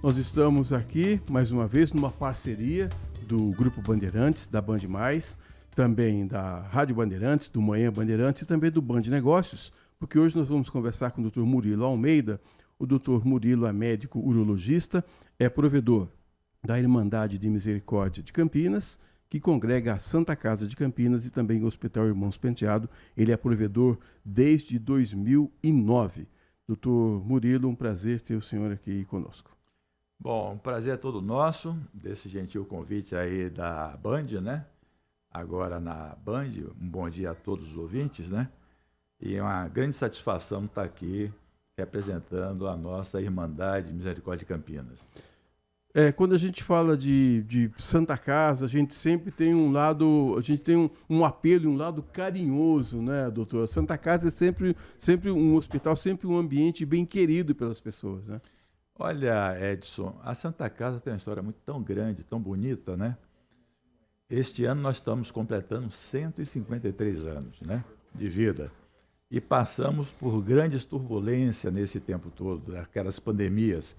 Nós estamos aqui, mais uma vez, numa parceria do Grupo Bandeirantes, da Band Mais, também da Rádio Bandeirantes, do Manhã Bandeirantes e também do Band Negócios, porque hoje nós vamos conversar com o Dr. Murilo Almeida. O Dr. Murilo é médico urologista, é provedor da Irmandade de Misericórdia de Campinas, que congrega a Santa Casa de Campinas e também o Hospital Irmãos Penteado. Ele é provedor desde 2009. Doutor Murilo, um prazer ter o senhor aqui conosco. Bom, o prazer é todo nosso, desse gentil convite aí da Band, né? Agora na Band, um bom dia a todos os ouvintes, né? E é uma grande satisfação estar aqui representando a nossa Irmandade Misericórdia de Campinas. Quando a gente fala de Santa Casa, a gente sempre tem um lado, a gente tem um apelo, um lado carinhoso, né, doutor? Santa Casa é sempre um hospital, sempre um ambiente bem querido pelas pessoas, né? Olha, Edson, a Santa Casa tem uma história muito tão grande, tão bonita, né? Este ano nós estamos completando 153 anos, né, de vida. E passamos por grandes turbulências nesse tempo todo, aquelas pandemias.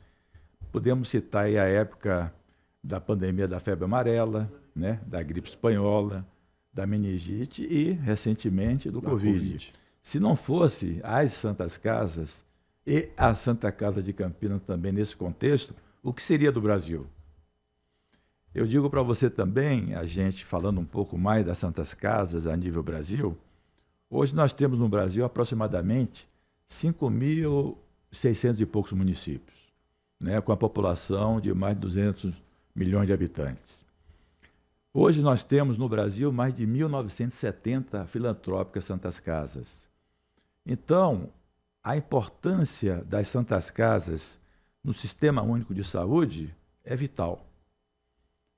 Podemos citar aí a época da pandemia da febre amarela, né, da gripe espanhola, da meningite e, recentemente, do Covid. Se não fosse as Santas Casas e a Santa Casa de Campinas também nesse contexto, o que seria do Brasil? Eu digo para você também, a gente falando um pouco mais das Santas Casas a nível Brasil, hoje nós temos no Brasil aproximadamente 5.600 e poucos municípios, né, com a população de mais de 200 milhões de habitantes. Hoje nós temos no Brasil mais de 1.970 filantrópicas Santas Casas. Então, a importância das Santas Casas no Sistema Único de Saúde é vital.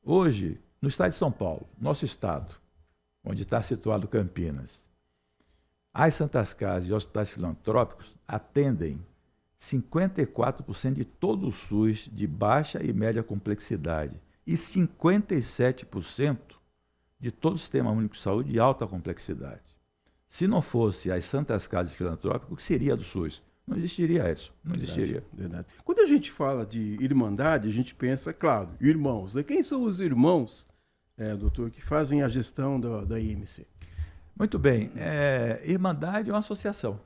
Hoje, no estado de São Paulo, nosso estado, onde está situado Campinas, as Santas Casas e hospitais filantrópicos atendem 54% de todo o SUS de baixa e média complexidade e 57% de todo o Sistema Único de Saúde de alta complexidade. Se não fosse as Santas Casas Filantrópicas, o que seria do SUS? Não existiria, Edson. Não existiria. Verdade. Quando a gente fala de irmandade, a gente pensa, claro, irmãos. Quem são os irmãos, doutor, que fazem a gestão da IMC? Muito bem. Irmandade é uma associação,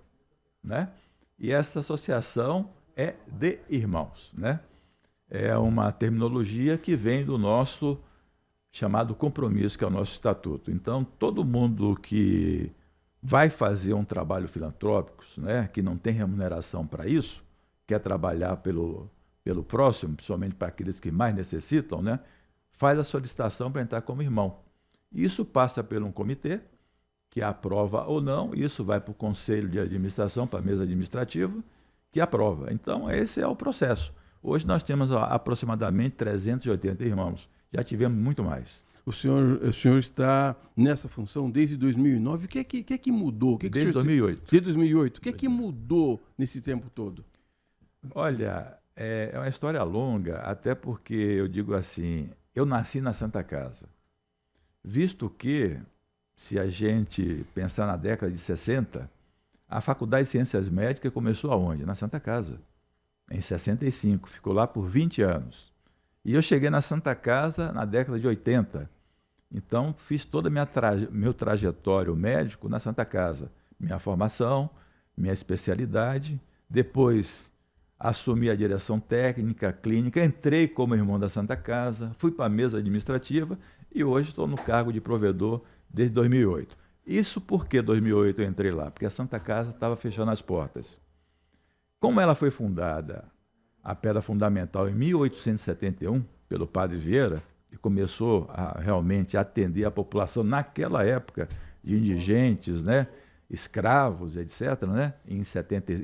né? E essa associação é de irmãos, né? É uma terminologia que vem do nosso chamado compromisso, que é o nosso estatuto. Então, todo mundo que vai fazer um trabalho filantrópico, né, que não tem remuneração para isso, quer trabalhar pelo próximo, principalmente para aqueles que mais necessitam, né, faz a solicitação para entrar como irmão. Isso passa por um comitê, que aprova ou não, isso vai para o conselho de administração, para a mesa administrativa, que aprova. Então, esse é o processo. Hoje nós temos aproximadamente 380 irmãos. Já tivemos muito mais. O senhor está nessa função desde 2009. O que é que mudou? Desde 2008. Desde 2008. O que é que mudou nesse tempo todo? Olha, é uma história longa, até porque eu digo assim, eu nasci na Santa Casa. Visto que, se a gente pensar na década de 60, a Faculdade de Ciências Médicas começou aonde? Na Santa Casa, em 65. Ficou lá por 20 anos. E eu cheguei na Santa Casa na década de 80. Então, fiz toda a meu trajetório médico na Santa Casa. Minha formação, minha especialidade. Depois, assumi a direção técnica, clínica. Entrei como irmão da Santa Casa. Fui para a mesa administrativa e hoje estou no cargo de provedor desde 2008. Isso porque 2008 eu entrei lá? Porque a Santa Casa estava fechando as portas. Como ela foi fundada, a pedra fundamental, em 1871, pelo Padre Vieira, e começou a realmente atender a população naquela época de indigentes, né, escravos, etc., né, em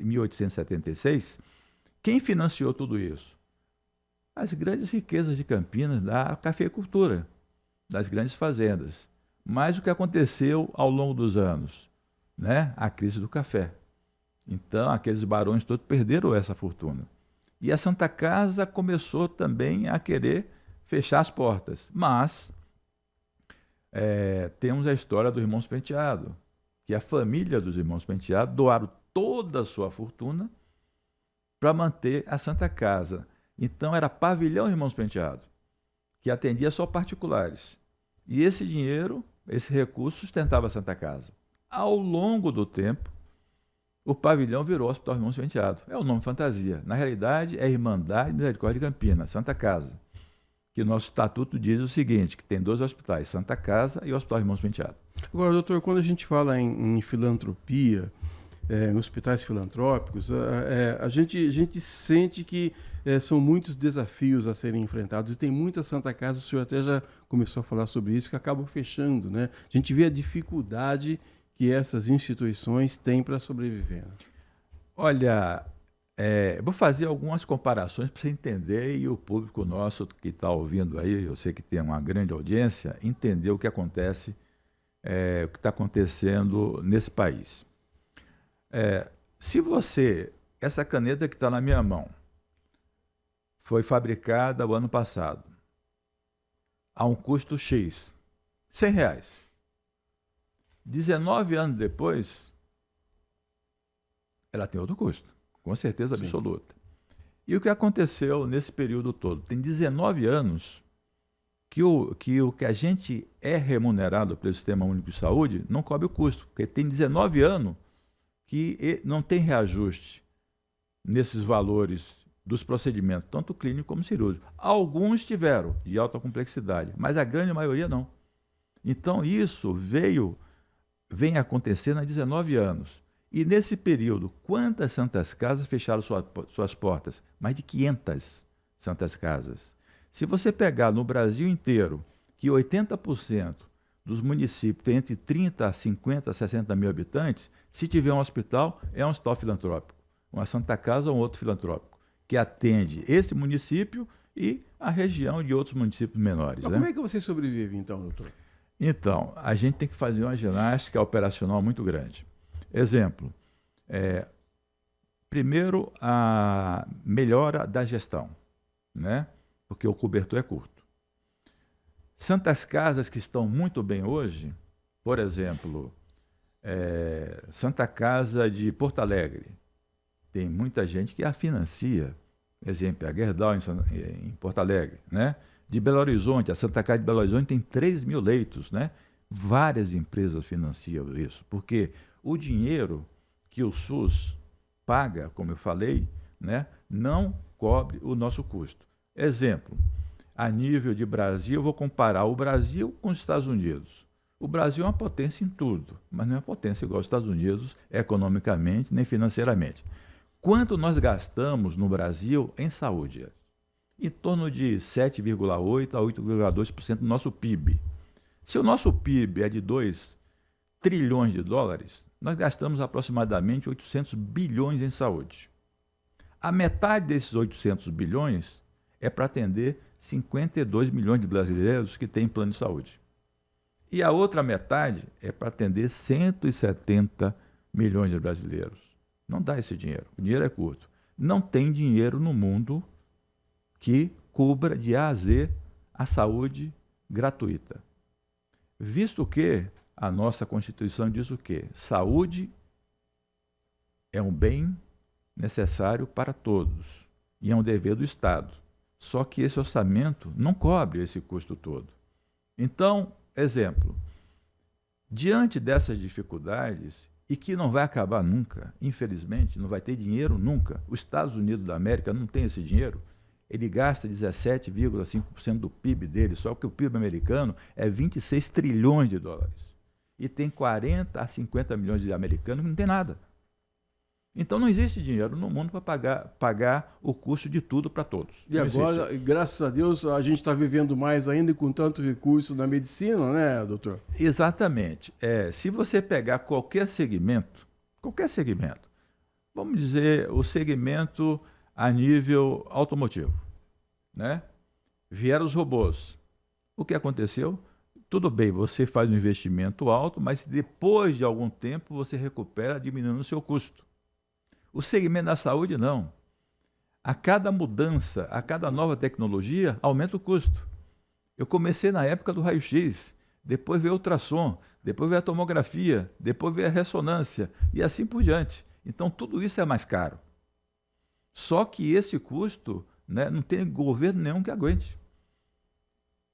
1876, quem financiou tudo isso? As grandes riquezas de Campinas, da cafeicultura, das grandes fazendas. Mas o que aconteceu ao longo dos anos? Né? A crise do café. Então, aqueles barões todos perderam essa fortuna. E a Santa Casa começou também a querer fechar as portas. Mas temos a história dos Irmãos Penteado, que a família dos Irmãos Penteado doaram toda a sua fortuna para manter a Santa Casa. Então era pavilhão Irmãos Penteado, que atendia só particulares. E esse dinheiro, esse recurso, sustentava a Santa Casa. Ao longo do tempo, o pavilhão virou Hospital Irmãos Penteado. É o nome fantasia. Na realidade, é Irmandade Misericórdia de Campinas, Santa Casa. Que o nosso estatuto diz o seguinte, que tem 2 hospitais, Santa Casa e o Hospital Irmãos Penteado. Agora, doutor, quando a gente fala em filantropia, em hospitais filantrópicos, a gente sente que são muitos desafios a serem enfrentados e tem muitas Santa Casas, o senhor até já começou a falar sobre isso, que acabam fechando, né? A gente vê a dificuldade que essas instituições têm para sobreviver. Olha, vou fazer algumas comparações para você entender e o público nosso que está ouvindo aí, eu sei que tem uma grande audiência, entender o que acontece, o que está acontecendo nesse país. Se essa caneta que está na minha mão, foi fabricada o ano passado, a um custo X, R$100. 19 anos depois, ela tem outro custo, com certeza absoluta. Sim. E o que aconteceu nesse período todo? Tem 19 anos que o que a gente é remunerado pelo Sistema Único de Saúde não cobre o custo, porque tem 19 anos que não tem reajuste nesses valores dos procedimentos, tanto clínico como cirúrgico. Alguns tiveram, de alta complexidade, mas a grande maioria não. Então isso vem acontecendo há 19 anos. E nesse período, quantas Santas Casas fecharam suas portas? Mais de 500 Santas Casas. Se você pegar no Brasil inteiro, que 80% dos municípios tem entre 30 a 50 a 60 mil habitantes, se tiver um hospital, é um hospital filantrópico. Uma Santa Casa ou um outro filantrópico, que atende esse município e a região de outros municípios menores. Mas como é que você sobrevive, então, doutor? Então, a gente tem que fazer uma ginástica operacional muito grande. Exemplo, primeiro, a melhora da gestão, né? Porque o cobertor é curto. Santas Casas que estão muito bem hoje, por exemplo, Santa Casa de Porto Alegre, tem muita gente que a financia. Exemplo, a Gerdau em Porto Alegre, né? De Belo Horizonte, a Santa Casa de Belo Horizonte tem 3 mil leitos, né? Várias empresas financiam isso, porque o dinheiro que o SUS paga, como eu falei, né, não cobre o nosso custo. Exemplo, a nível de Brasil, eu vou comparar o Brasil com os Estados Unidos. O Brasil é uma potência em tudo, mas não é uma potência igual aos Estados Unidos economicamente nem financeiramente. Quanto nós gastamos no Brasil em saúde? Em torno de 7,8% a 8,2% do nosso PIB. Se o nosso PIB é de 2 trilhões de dólares, nós gastamos aproximadamente 800 bilhões em saúde. A metade desses 800 bilhões é para atender 52 milhões de brasileiros que têm plano de saúde. E a outra metade é para atender 170 milhões de brasileiros. Não dá esse dinheiro, o dinheiro é curto. Não tem dinheiro no mundo que cubra de A a Z a saúde gratuita. Visto que a nossa Constituição diz o quê? Saúde é um bem necessário para todos e é um dever do Estado. Só que esse orçamento não cobre esse custo todo. Então, exemplo, diante dessas dificuldades, e que não vai acabar nunca, infelizmente, não vai ter dinheiro nunca, os Estados Unidos da América não tem esse dinheiro, ele gasta 17,5% do PIB dele, só que o PIB americano é 26 trilhões de dólares. E tem 40 a 50 milhões de americanos que não tem nada. Então não existe dinheiro no mundo para pagar o custo de tudo para todos. E não agora, existe. Graças a Deus, a gente está vivendo mais ainda com tanto recurso na medicina, né, doutor? Exatamente. Se você pegar qualquer segmento, vamos dizer o segmento a nível automotivo, né? Vieram os robôs. O que aconteceu? Tudo bem, você faz um investimento alto, mas depois de algum tempo você recupera diminuindo o seu custo. O segmento da saúde, não. A cada mudança, a cada nova tecnologia, aumenta o custo. Eu comecei na época do raio-x, depois veio o ultrassom, depois veio a tomografia, depois veio a ressonância e assim por diante. Então, tudo isso é mais caro. Só que esse custo né? Não tem governo nenhum que aguente.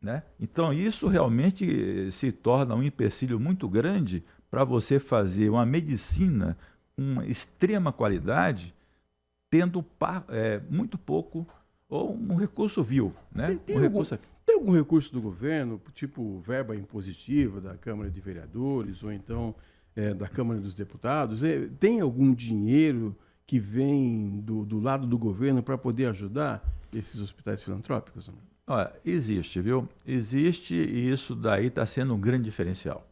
Né? Então, isso realmente se torna um empecilho muito grande para você fazer uma medicina com uma extrema qualidade, tendo muito pouco, ou um recurso vil. Né? Tem algum recurso do governo, tipo verba impositiva da Câmara de Vereadores, ou então da Câmara dos Deputados? Tem algum dinheiro que vem do lado do governo para poder ajudar esses hospitais filantrópicos? Olha, existe, viu? Existe, e isso daí está sendo um grande diferencial.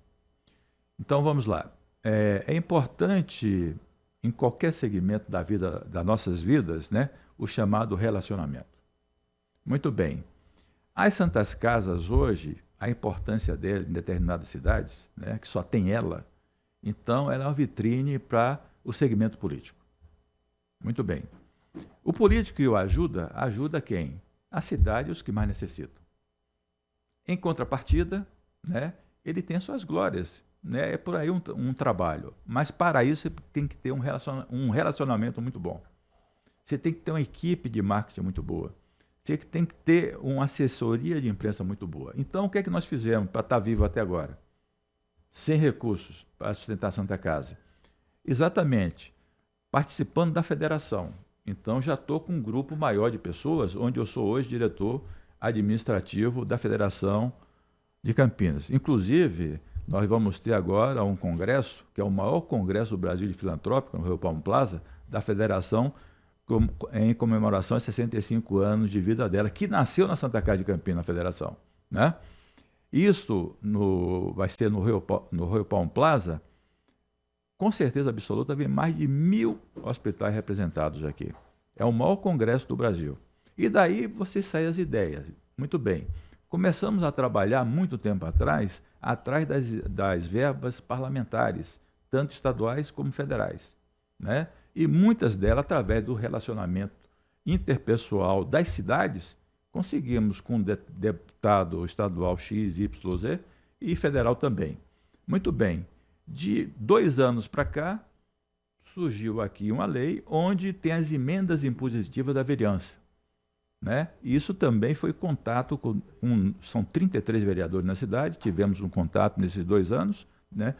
Então, vamos lá. É importante, em qualquer segmento da vida, das nossas vidas, né, o chamado relacionamento. Muito bem. As Santas Casas, hoje, a importância dela em determinadas cidades, né, que só tem ela, então ela é uma vitrine para o segmento político. Muito bem. O político que o ajuda quem? A cidade e os que mais necessitam. Em contrapartida, né, ele tem suas glórias. Né, é por aí um trabalho. Mas para isso você tem que ter um relacionamento muito bom. Você tem que ter uma equipe de marketing muito boa. Você tem que ter uma assessoria de imprensa muito boa. Então, o que é que nós fizemos para estar vivo até agora? Sem recursos para sustentar a Santa Casa. Exatamente. Participando da federação. Então, já estou com um grupo maior de pessoas, onde eu sou hoje diretor administrativo da Federação de Campinas. Inclusive, nós vamos ter agora um congresso, que é o maior congresso do Brasil de filantrópico, no Rio Palmo Plaza, da Federação, em comemoração aos 65 anos de vida dela, que nasceu na Santa Casa de Campinas, na Federação. Né? Isso vai ser no Rio Palmo Plaza. Com certeza absoluta, vem mais de 1.000 hospitais representados aqui. É o maior congresso do Brasil. E daí você sai as ideias. Muito bem. Começamos a trabalhar muito tempo atrás das verbas parlamentares, tanto estaduais como federais. Né? E muitas delas, através do relacionamento interpessoal das cidades, conseguimos com deputado estadual X, Y, Z e federal também. Muito bem. De 2 anos para cá, surgiu aqui uma lei onde tem as emendas impositivas da vereança. Né? E isso também foi contato são 33 vereadores na cidade, tivemos um contato nesses 2 anos, né?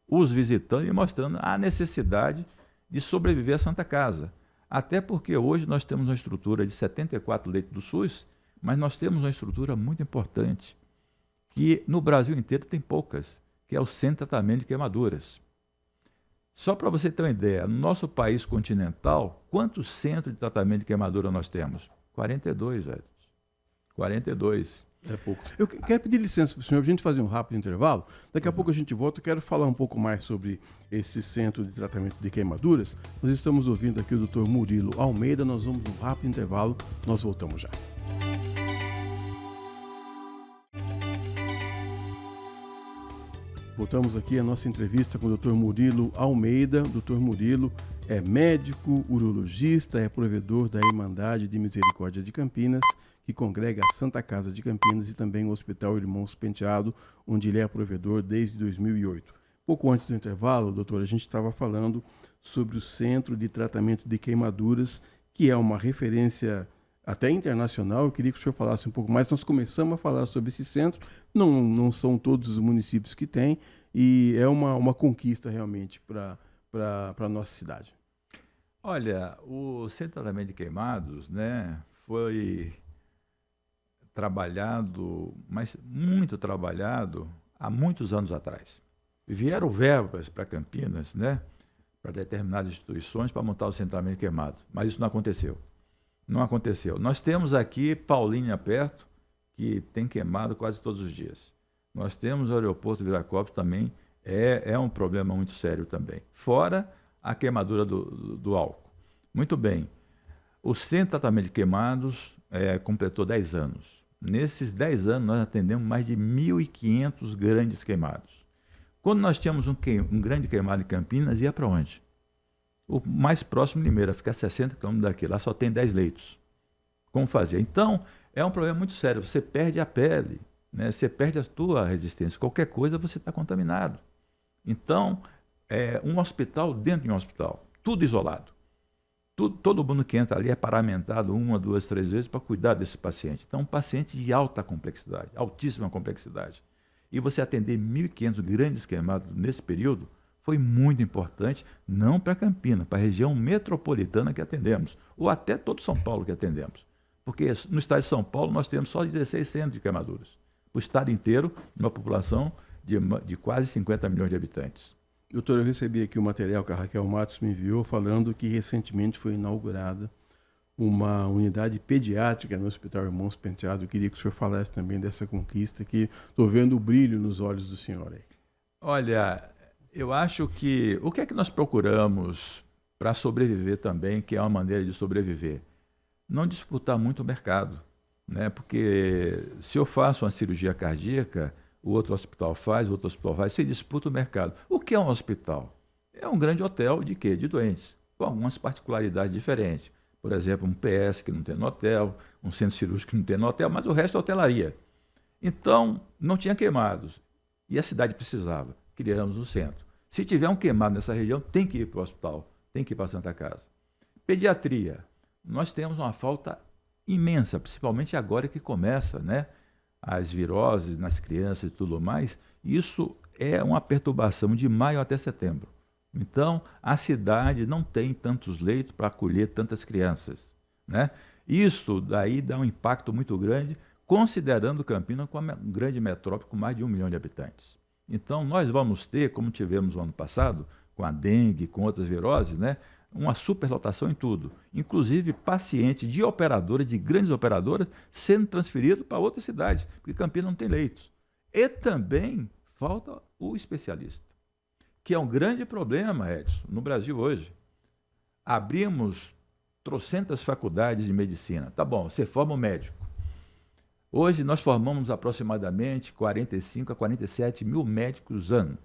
Os visitando e mostrando a necessidade de sobreviver à Santa Casa. Até porque hoje nós temos uma estrutura de 74 leitos do SUS, mas nós temos uma estrutura muito importante, que no Brasil inteiro tem poucas, que é o Centro de Tratamento de Queimaduras. Só para você ter uma ideia, no nosso país continental, quantos centros de tratamento de queimadura nós temos? 42, velho. 42. É pouco. Eu quero pedir licença para o senhor, para a gente fazer um rápido intervalo. Daqui a pouco a gente volta. Eu quero falar um pouco mais sobre esse centro de tratamento de queimaduras. Nós estamos ouvindo aqui o Dr. Murilo Almeida. Nós vamos num rápido intervalo. Nós voltamos já. Voltamos aqui à nossa entrevista com o Dr. Murilo Almeida. O Dr. Murilo é médico, urologista, é provedor da Irmandade de Misericórdia de Campinas, que congrega a Santa Casa de Campinas e também o Hospital Irmãos Penteado, onde ele é provedor desde 2008. Pouco antes do intervalo, doutor, a gente estava falando sobre o Centro de Tratamento de Queimaduras, que é uma referência até internacional. Eu queria que o senhor falasse um pouco mais. Nós começamos a falar sobre esse centro, não são todos os municípios que têm, e é uma conquista realmente para a nossa cidade. Olha, o Centro de Tratamento de Queimados, né, foi trabalhado, mas muito trabalhado, há muitos anos atrás. Vieram verbas para Campinas, né, para determinadas instituições para montar o Centro de Tratamento de Queimados, mas isso não aconteceu. Não aconteceu. Nós temos aqui Paulínia perto, que tem queimado quase todos os dias. Nós temos o aeroporto Viracopos também, é um problema muito sério também. Fora a queimadura do álcool. Muito bem. O Centro de Tratamento de Queimados completou 10 anos. Nesses 10 anos, nós atendemos mais de 1.500 grandes queimados. Quando nós tínhamos um grande queimado em Campinas, ia para onde? O mais próximo de Limeira, fica a 60 km daqui. Lá só tem 10 leitos. Como fazer? Então, é um problema muito sério. Você perde a pele, né? Você perde a tua resistência. Qualquer coisa, você está contaminado. Então, um hospital dentro de um hospital, tudo isolado. todo mundo que entra ali é paramentado 1, 2, 3 vezes para cuidar desse paciente. Então, um paciente de alta complexidade, altíssima complexidade. E você atender 1.500 grandes queimados nesse período foi muito importante, não para Campinas, para a região metropolitana que atendemos, ou até todo São Paulo que atendemos. Porque no estado de São Paulo nós temos só 16 centros de queimaduras. O estado inteiro, uma população de quase 50 milhões de habitantes. Doutor, eu recebi aqui o material que a Raquel Matos me enviou falando que recentemente foi inaugurada uma unidade pediátrica no Hospital Irmãos Penteado. Eu queria que o senhor falasse também dessa conquista, que estou vendo o brilho nos olhos do senhor aí. Olha, eu acho que o que é que nós procuramos para sobreviver também, que é uma maneira de sobreviver? Não disputar muito o mercado, né? Porque se eu faço uma cirurgia cardíaca, o outro hospital faz, você disputa o mercado. O que é um hospital? É um grande hotel de quê? De doentes, com algumas particularidades diferentes. Por exemplo, um PS que não tem no hotel, um centro cirúrgico que não tem no hotel, mas o resto é hotelaria. Então, não tinha queimados. E a cidade precisava. Criamos o centro. Se tiver um queimado nessa região, tem que ir para o hospital, tem que ir para a Santa Casa. Pediatria. Nós temos uma falta imensa, principalmente agora que começa, né? As viroses nas crianças e tudo mais. Isso é uma perturbação de maio até setembro. Então, a cidade não tem tantos leitos para acolher tantas crianças, né? Isso daí dá um impacto muito grande, considerando Campinas como uma grande metrópole com mais de 1 milhão de habitantes. Então, nós vamos ter, como tivemos no ano passado, com a dengue, com outras viroses, né? Uma superlotação em tudo, inclusive pacientes de operadoras, de grandes operadoras, sendo transferidos para outras cidades, porque Campinas não tem leitos. E também falta o especialista, que é um grande problema, Edson, no Brasil hoje. Abrimos trocentas faculdades de medicina. Tá bom, você forma um médico. Hoje nós formamos aproximadamente 45 a 47 mil médicos ano.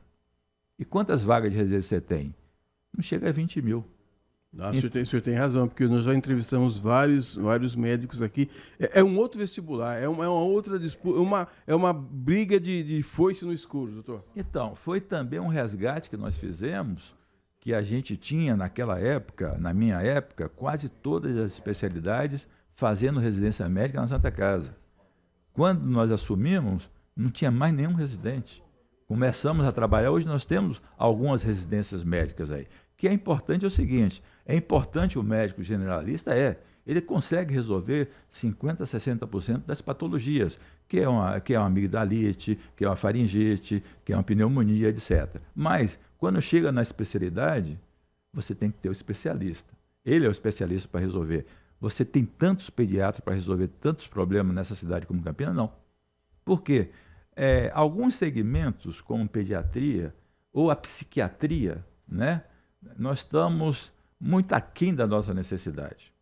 E quantas vagas de residência você tem? Não chega a 20 mil. O senhor tem razão, porque nós já entrevistamos vários médicos aqui. É um outro vestibular, é uma outra disputa, é uma briga de foice no escuro, doutor. Então, foi também um resgate que nós fizemos, que a gente tinha naquela época, na minha época, quase todas as especialidades fazendo residência médica na Santa Casa. Quando nós assumimos, não tinha mais nenhum residente. Começamos a trabalhar, hoje nós temos algumas residências médicas aí. O que é importante é o seguinte, é importante o médico generalista, ele consegue resolver 50% a 60% das patologias, que é uma amigdalite, que é uma faringite, que é uma pneumonia, etc. Mas, quando chega na especialidade, você tem que ter o especialista. Ele é o especialista para resolver. Você tem tantos pediatras para resolver tantos problemas nessa cidade como Campinas? Não. Por quê? Alguns segmentos, como pediatria ou a psiquiatria, né? Nós estamos muito aquém da nossa necessidade,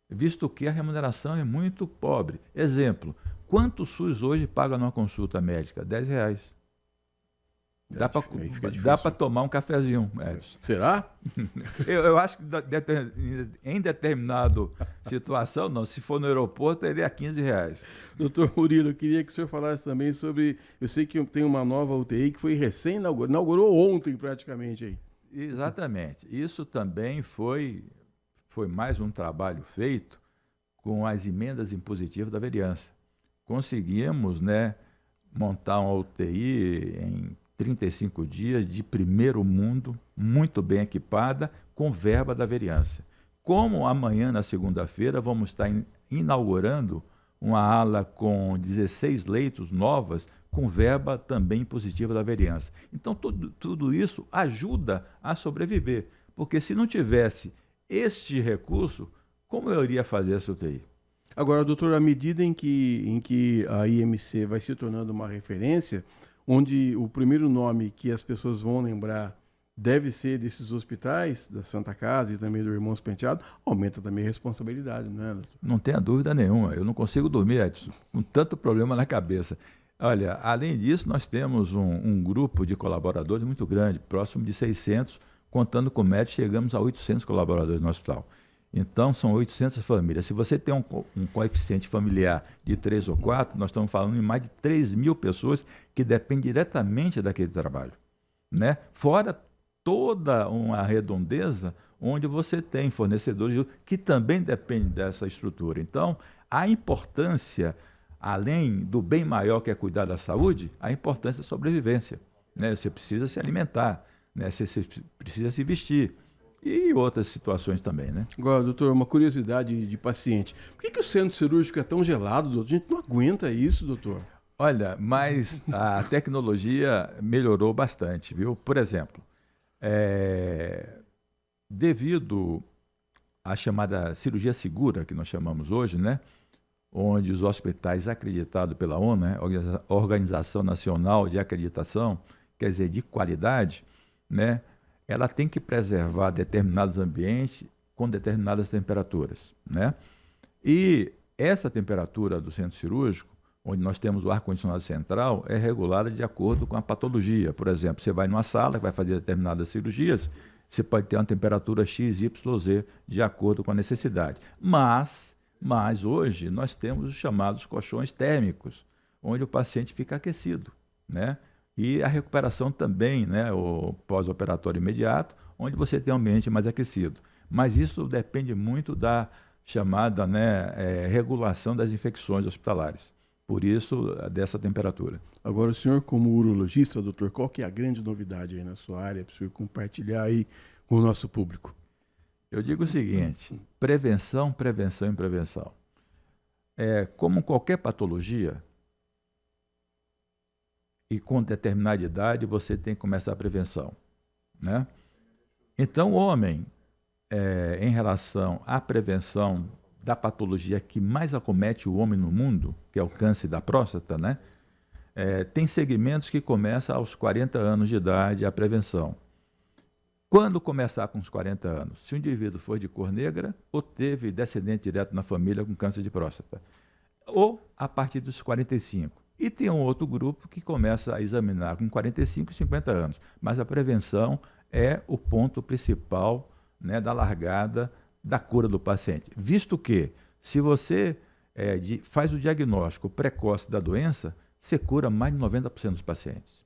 visto que a remuneração é muito pobre. Exemplo, quanto o SUS hoje paga numa consulta médica? R$10. Dá para tomar um cafezinho, Edson. Será? Eu acho que em determinada situação, não. Se for no aeroporto, ele é R$15. Doutor Murilo, eu queria que o senhor falasse também sobre... Eu sei que tem uma nova UTI que foi recém-inaugurada, inaugurou ontem praticamente aí. Exatamente. Isso também foi mais um trabalho feito com as emendas impositivas da vereança. Conseguimos, né, montar uma UTI em 35 dias de primeiro mundo, muito bem equipada, com verba da vereança. Como amanhã, na segunda-feira, vamos estar inaugurando uma ala com 16 leitos novas, com verba também positiva da vereança. Então, tudo isso ajuda a sobreviver, porque se não tivesse este recurso, como eu iria fazer essa UTI? Agora, doutor, à medida em que a IMC vai se tornando uma referência, onde o primeiro nome que as pessoas vão lembrar deve ser desses hospitais, da Santa Casa e também do Irmãos Penteado, aumenta também a responsabilidade, não é, doutor? Não tenha dúvida nenhuma. Eu não consigo dormir, Edson, com tanto problema na cabeça. Olha, além disso, nós temos um grupo de colaboradores muito grande, próximo de 600, contando com o médico, chegamos a 800 colaboradores no hospital. Então, são 800 famílias. Se você tem um coeficiente familiar de 3 ou 4, nós estamos falando em mais de 3 mil pessoas que dependem diretamente daquele trabalho, né? Fora toda uma redondeza onde você tem fornecedores que também dependem dessa estrutura. Então, a importância, além do bem maior que é cuidar da saúde, a importância da sobrevivência, né? Você precisa se alimentar, né? Você precisa se vestir e outras situações também, né? Agora, doutor, uma curiosidade de paciente. Por que o centro cirúrgico é tão gelado, doutor? A gente não aguenta isso, doutor. Olha, mas a tecnologia melhorou bastante, viu? Por exemplo, devido à chamada cirurgia segura, que nós chamamos hoje, né? Onde os hospitais acreditados pela ONU, né? Organização Nacional de Acreditação, quer dizer, de qualidade, né? Ela tem que preservar determinados ambientes com determinadas temperaturas, né? E essa temperatura do centro cirúrgico, onde nós temos o ar-condicionado central, é regulada de acordo com a patologia. Por exemplo, você vai numa sala que vai fazer determinadas cirurgias, você pode ter uma temperatura X, Y, Z, de acordo com a necessidade. Mas hoje nós temos os chamados colchões térmicos, onde o paciente fica aquecido, né? E a recuperação também, né? O pós-operatório imediato, onde você tem um ambiente mais aquecido. Mas isso depende muito da chamada, né, regulação das infecções hospitalares. Por isso, dessa temperatura. Agora, o senhor, como urologista, doutor, qual que é a grande novidade aí na sua área para o senhor compartilhar aí com o nosso público? Eu digo o seguinte: prevenção, prevenção e prevenção. Como qualquer patologia, e com determinada idade, você tem que começar a prevenção, né? Então, o homem, em relação à prevenção da patologia que mais acomete o homem no mundo, que é o câncer da próstata, né? Tem segmentos que começam aos 40 anos de idade a prevenção. Quando começar com os 40 anos? Se o indivíduo for de cor negra ou teve descendente direto na família com câncer de próstata. Ou a partir dos 45. E tem um outro grupo que começa a examinar com 45 e 50 anos. Mas a prevenção é o ponto principal, né, da largada da cura do paciente. Visto que, se você faz o diagnóstico precoce da doença, você cura mais de 90% dos pacientes.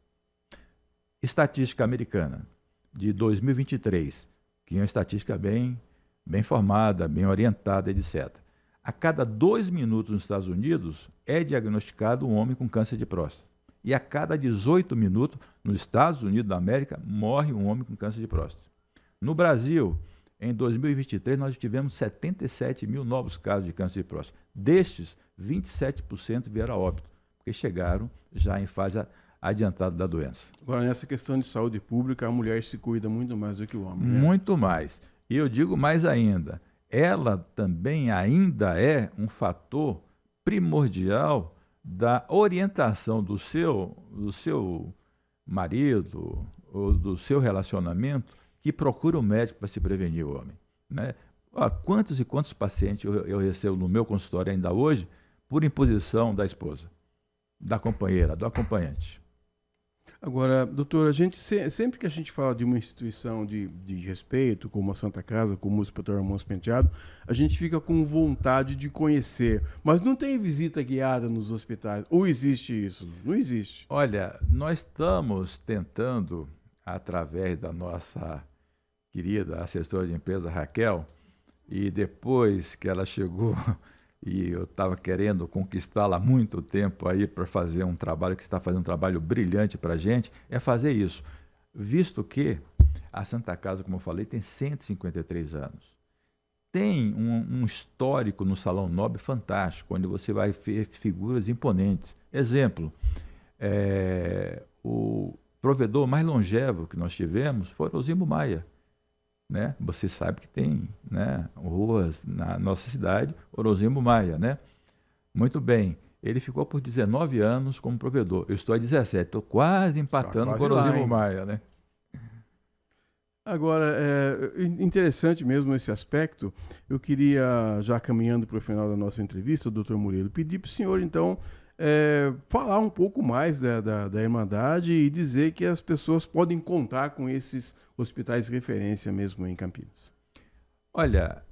Estatística americana de 2023, que é uma estatística bem formada, bem orientada, etc. A cada 2 minutos nos Estados Unidos é diagnosticado um homem com câncer de próstata. E a cada 18 minutos, nos Estados Unidos da América, morre um homem com câncer de próstata. No Brasil, em 2023, nós tivemos 77 mil novos casos de câncer de próstata. Destes, 27% vieram a óbito, porque chegaram já em fase adiantada da doença. Agora, nessa questão de saúde pública, a mulher se cuida muito mais do que o homem, né? Muito mais. E eu digo mais ainda, ela também ainda é um fator primordial da orientação do seu marido ou do seu relacionamento que procura um médico para se prevenir o homem, né? Quantos e quantos pacientes eu recebo no meu consultório ainda hoje por imposição da esposa, da companheira, do acompanhante. Agora, doutor, sempre que a gente fala de uma instituição de respeito, como a Santa Casa, como o Hospital Hermãos Penteado, a gente fica com vontade de conhecer. Mas não tem visita guiada nos hospitais. Ou existe isso? Não existe. Olha, nós estamos tentando, através da nossa querida assessora de empresa, Raquel, e depois que ela chegou e eu estava querendo conquistá-la há muito tempo aí para fazer um trabalho, que está fazendo um trabalho brilhante para a gente, é fazer isso. Visto que a Santa Casa, como eu falei, tem 153 anos. Tem um histórico no Salão Nobre fantástico, onde você vai ver figuras imponentes. Exemplo, o provedor mais longevo que nós tivemos foi Orozimbo Maia. Né? Você sabe que tem, né, ruas na nossa cidade, Orozimbo Maia, né? Muito bem, ele ficou por 19 anos como provedor. Eu estou a 17, estou quase empatando com Orozimbo Maia, né? Agora, interessante mesmo esse aspecto. Eu queria, já caminhando para o final da nossa entrevista, doutor Murilo, pedir para o senhor, então, falar um pouco mais da Irmandade e dizer que as pessoas podem contar com esses hospitais de referência mesmo em Campinas. Olha,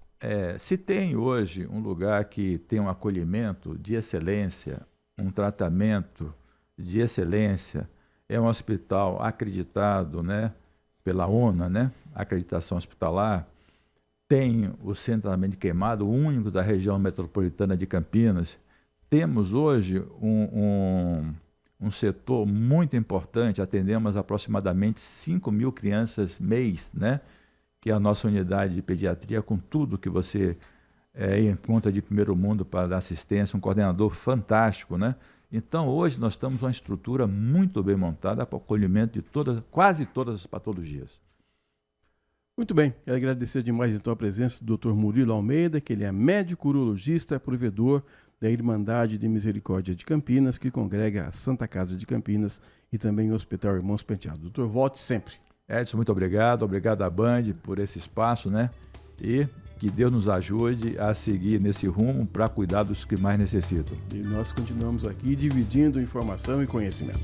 se tem hoje um lugar que tem um acolhimento de excelência, um tratamento de excelência, é um hospital acreditado, né, pela ONA, né? Acreditação hospitalar. Tem o centro de tratamento de queimado, o único da região metropolitana de Campinas. Temos hoje um setor muito importante, atendemos aproximadamente 5.000 crianças mês, né? Que é a nossa unidade de pediatria, com tudo que você encontra de primeiro mundo para dar assistência, um coordenador fantástico, né? Então, hoje nós estamos uma estrutura muito bem montada para o acolhimento de quase todas as patologias. Muito bem, quero agradecer demais então a presença do Dr. Murilo Almeida, que ele é médico urologista, provedor da Irmandade de Misericórdia de Campinas, que congrega a Santa Casa de Campinas e também o Hospital Irmãos Penteado. Doutor, volte sempre. Edson, muito obrigado à Band por esse espaço, né? E que Deus nos ajude a seguir nesse rumo para cuidar dos que mais necessitam. E nós continuamos aqui dividindo informação e conhecimento.